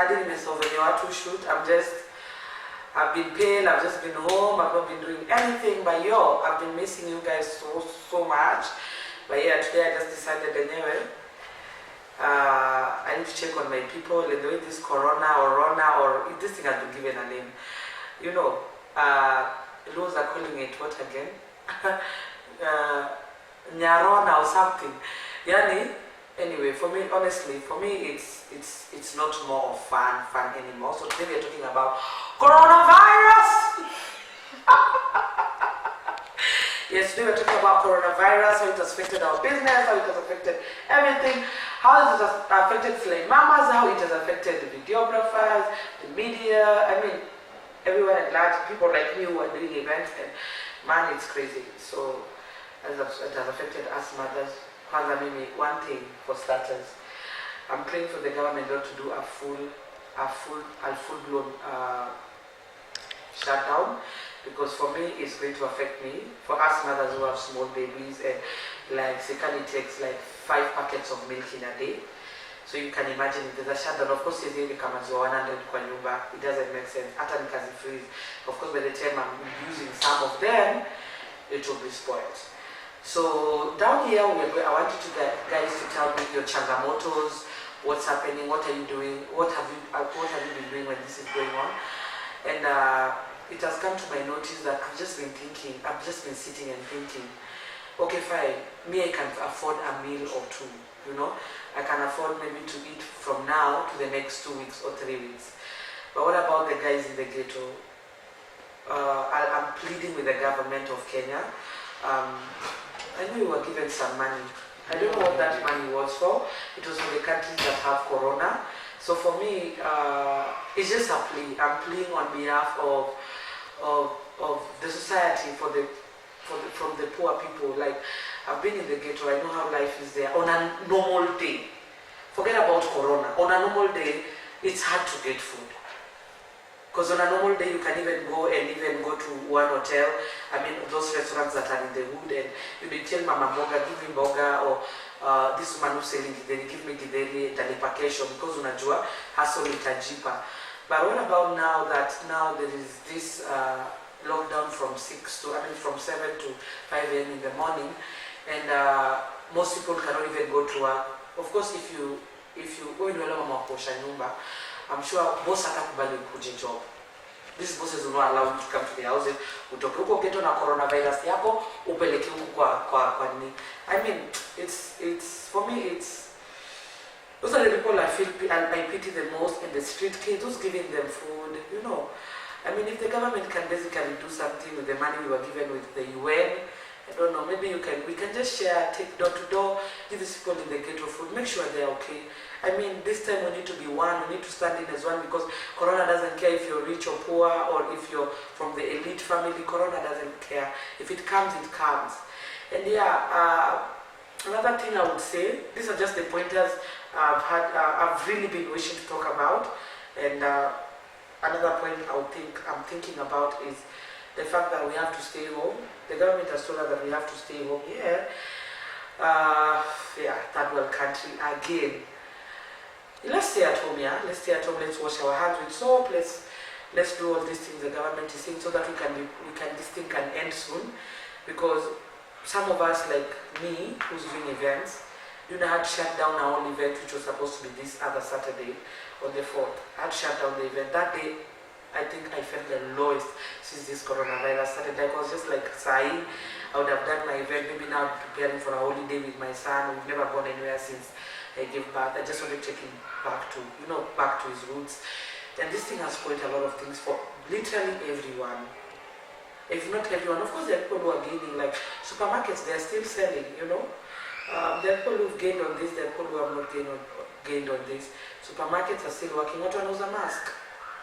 Hardly myself when you are to shoot. I've been pale, I've just been home, I've not been doing anything, but I've been missing you guys so much. But yeah, today I just decided anyway, I need to check on my people and the way this corona or Rona or if this thing has been given a name. You know, those are calling it what again? Nyarona or something. Yani, anyway, for me, honestly, it's not more of fun anymore. So today we're talking about coronavirus. Yes, today we're talking about coronavirus, how it has affected our business, how it has affected everything, how it has affected slave mamas, how it has affected the videographers, the media, I mean, everyone at large, people like me who are doing events, and man, it's crazy. So it has affected us mothers. One thing for starters, I'm praying for the government not to do a full-blown shutdown, because for me it's going to affect me. For us mothers who have small babies, and like Sekali takes like 5 packets of milk in a day. So you can imagine if there's a shutdown, of course it doesn't make sense. Freeze. Of course by the time I'm using some of them, it will be spoiled. So down here, I want you guys to tell me your changamotos, what's happening, what are you doing, what have you been doing when this is going on. And it has come to my notice that I've just been sitting and thinking, okay fine, me I can afford a meal or two, you know, I can afford maybe to eat from now to the next 2 weeks or 3 weeks. But what about the guys in the ghetto? I'm pleading with the government of Kenya. I know we were given some money. I don't know what that money was for. It was for the countries that have corona. So for me, it's just a plea. I'm pleading on behalf of the society from the poor people. Like, I've been in the ghetto. I know how life is there. On a normal day, forget about corona. On a normal day, it's hard to get food. Because on a normal day, you can even go to one hotel. I mean, those restaurants that are in the hood, and you will tell Mama Boga, give me boga, or this woman who's selling githeri, give me githeri, talipa kesho, because unajua hustle itajipa. But what about now that there is this lockdown from 7 to 5 a.m. in the morning, and most people cannot even go to work. Of course, if you I'm sure boss atakubali ukuje job. These bosses will not allow you to come to the houses. Utoke huko ghetto na coronavirus yako upeleke huko kwa nini. I mean, it's for me it's those are the people I pity the most, in the street kids who's giving them food, you know. I mean, if the government can basically do something with the money we were given with the UN, I don't know, maybe we can just share, take door to door, give these people in the ghetto food, make sure they're okay. I mean, this time we need to be one, we need to stand in as one, because Corona doesn't care if you're rich or poor, or if you're from the elite family. Corona doesn't care. If it comes, it comes. And yeah, another thing I would say, these are just the pointers I've really been wishing to talk about. And another point I'm thinking about is the fact that we have to stay home. The government has told us that we have to stay home here. Third world country again. Let's stay at home, yeah. Let's stay at home. Let's wash our hands with soap. Let's do all these things the government is saying, so that this thing can end soon. Because some of us, like me, who's doing events, had to shut down our own event, which was supposed to be this other Saturday on the 4th. I had to shut down the event that day. I think I felt the lowest since this coronavirus started. I was just like, Sai, I would have done my event, maybe now preparing for a holiday with my son. We've never gone anywhere since I gave birth. I just want to take him back to his roots. And this thing has spoiled a lot of things for literally everyone. If not everyone, of course there are people who are gaining, like supermarkets, they're still selling, you know. There are people who've gained on this, there are people who have not gained on this. Supermarkets are still working. What one knows a mask?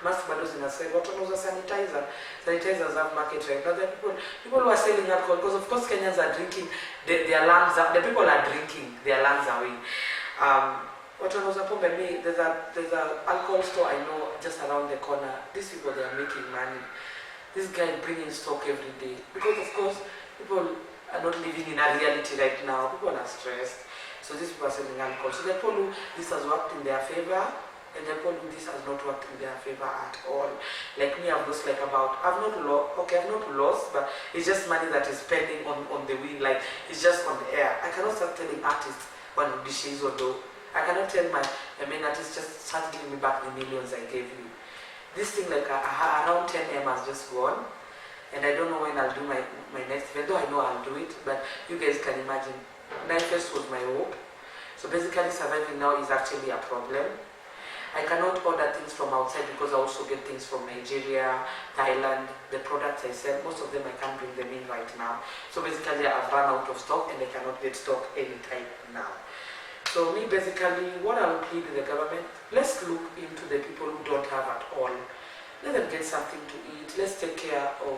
Mask bundles in a sale. What one knows a sanitizer? Sanitizers have market right now. There are people who are selling alcohol, because of course Kenyans are drinking, their lungs, the people are drinking their lungs away. What one knows a pombe, me, there's a alcohol store I know just around the corner. These people, they are making money. This guy bringing stock every day, because of course people are not living in a reality right now. People are stressed, so these people are selling alcohol. So the people who this has worked in their favor, And the people do this has not worked in their favor at all. Like me, I've lost like about, I've not lost, but it's just money that is pending on the wind, like it's just on the air. I cannot start telling artists when dishes or do. I cannot tell my main artist just start giving me back the millions I gave you. This thing like around 10M has just gone, and I don't know when I'll do my next event, though I know I'll do it, but you guys can imagine, Nightfest was my hope. So basically surviving now is actually a problem. I cannot order things from outside because I also get things from Nigeria, Thailand, the products I sell, most of them I can't bring them in right now. So basically I've run out of stock and I cannot get stock anytime now. So me basically, what I will plead with the government, let's look into the people who don't have at all. Let them get something to eat, let's take care of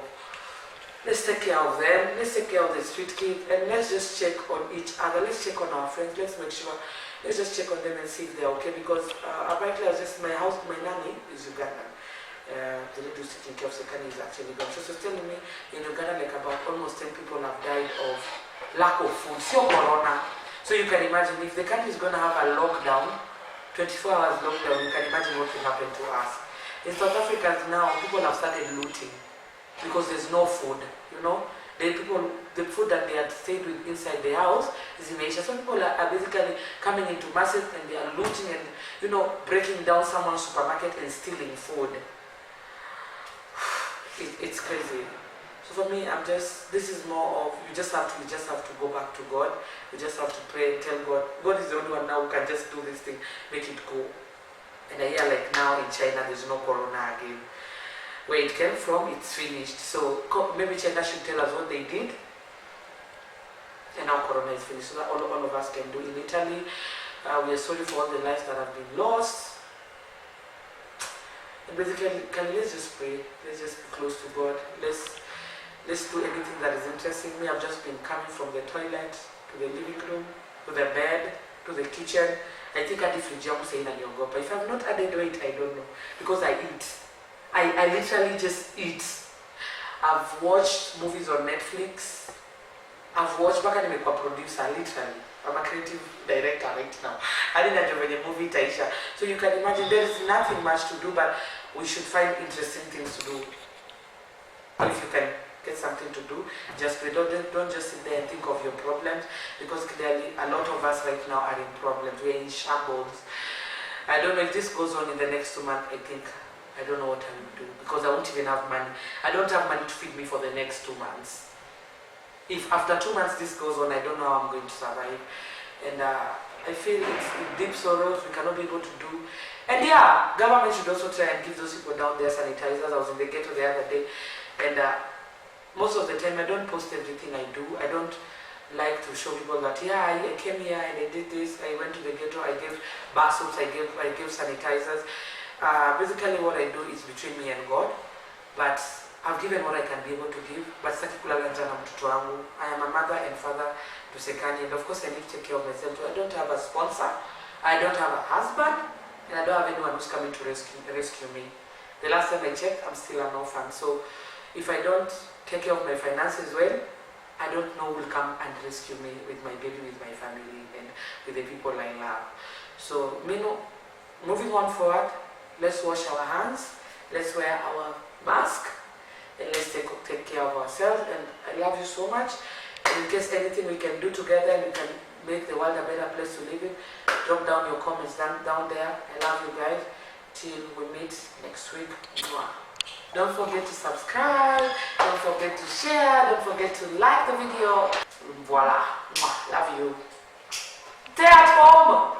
them, let's take care of the street kids, and let's just check on each other, let's check on our friends, let's make sure. Let's just check on them and see if they're okay, because apparently my nanny is Ugandan. The lady who's taking care of Sekani is actually gone. So she's telling me in Uganda like about almost 10 people have died of lack of food. So corona. So you can imagine if the country is going to have a lockdown, 24 hours lockdown, you can imagine what will happen to us. In South Africa now, people have started looting because there's no food, you know. The food that they had stayed with inside the house is in Asia. Some people are basically coming into masses and they are looting and, you know, breaking down someone's supermarket and stealing food. It's crazy. So for me, this is more of, you just have to go back to God. You just have to pray and tell God. God is the only one now who can just do this thing, make it go. And I hear like now in China, there's no corona again. Where it came from, it's finished. So maybe China should tell us what they did. And now corona is finished. So that all of us can do. In Italy, we are sorry for all the lives that have been lost. And basically, let's just pray. Let's just be close to God. Let's do anything that is interesting. Me, I've just been coming from the toilet to the living room, to the bed, to the kitchen. I think I did Fujiyama saying and yoga. But if I've not added weight, I don't know. Because I eat. I literally just eat. I've watched movies on Netflix. I've watched back and I'm a producer, literally. I'm a creative director right now. I didn't have a movie Taisha. So you can imagine there is nothing much to do, but we should find interesting things to do. If you can get something to do, just pray. Don't just sit there and think of your problems, because clearly a lot of us right now are in problems. We're in shambles. I don't know if this goes on in the next 2 months. I don't know what I will do, because I won't even have money. I don't have money to feed me for the next 2 months. If after 2 months this goes on, I don't know how I'm going to survive. And I feel it's deep sorrows we cannot be able to do. And yeah, government should also try and give those people down there sanitizers. I was in the ghetto the other day, and most of the time I don't post everything I do. I don't like to show people that, yeah, I came here and I did this, I went to the ghetto, I gave bath soaps, I gave sanitizers. Basically what I do is between me and God, but I've given what I can be able to give. But I am a mother and father to Sekani, and of course I need to take care of myself too. I don't have a sponsor, I don't have a husband, and I don't have anyone who's coming to rescue me. The last time I checked, I'm still an orphan. So if I don't take care of my finances well, I don't know who will come and rescue me with my baby, with my family, and with the people I love. So moving on forward, let's wash our hands, let's wear our mask, and let's take care of ourselves. And I love you so much. And in case anything we can do together and we can make the world a better place to live in, drop down your comments down there. I love you guys. Till we meet next week. Don't forget to subscribe, don't forget to share, don't forget to like the video. Voila. Love you. Stay at home.